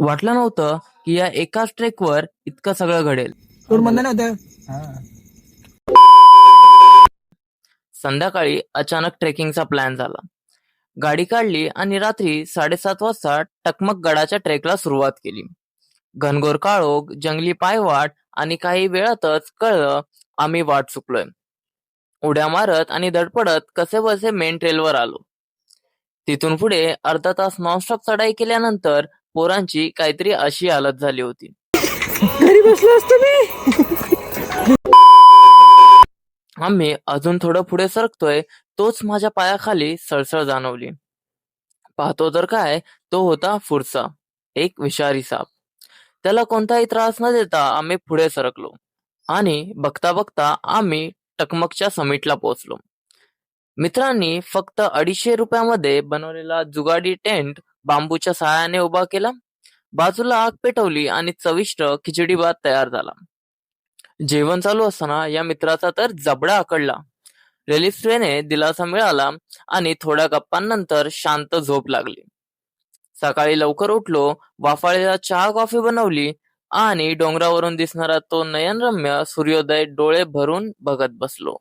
वाटलं नव्हतं की या एकाच ट्रेकवर इतकं सगळं घडेल. कोण म्हणलं नव्हतं. संध्याकाळी अचानक ट्रेकिंगचा प्लॅन झाला. गाडी काढली आणि रात्री 7:30 वाजता टकमक गडाच्या ट्रेकला सुरुवात केली. घनघोर काळोख, जंगली पायवाट आणि काही वेळातच कळलं आम्ही वाट चुकलोय. उड्या मारत आणि धडपडत कसेबसे मेन ट्रेलवर आलो. तिथून पुढे अर्धा तास नॉनस्टॉप चढाई केल्यानंतर पोरांची काहीतरी अशी हालत झाली होती. घरी बसलो असतो मी. आम्ही अजून थोडं पुढे सरकतोय तोच माझ्या पायाखाली सळसळ जाणवली. पाहतो तर काय, तो होता फुरसा, एक विषारी साप. त्याला कोणताही त्रास न देता आम्ही पुढे सरकलो आणि बघता बघता आम्ही टकमकच्या समिटला पोहोचलो. मित्रांनी फक्त 250 रुपयामध्ये बनवलेला जुगाडी टेंट बांबूच्या सहाय्याने उभा केला. बाजूला आग पेटवली आणि चविष्ट खिचडी भात तयार झाला. जेवण चालू असताना या मित्राचा तर जबडा आकडला. रेल्वेने दिलासा मिळाला आणि थोड्या गप्पांनंतर शांत झोप लागली. सकाळी लवकर उठलो, वाफाळलेला चहा कॉफी बनवली आणि डोंगरावरून दिसणारा तो नयनरम्य सूर्योदय डोळे भरून बघत बसलो.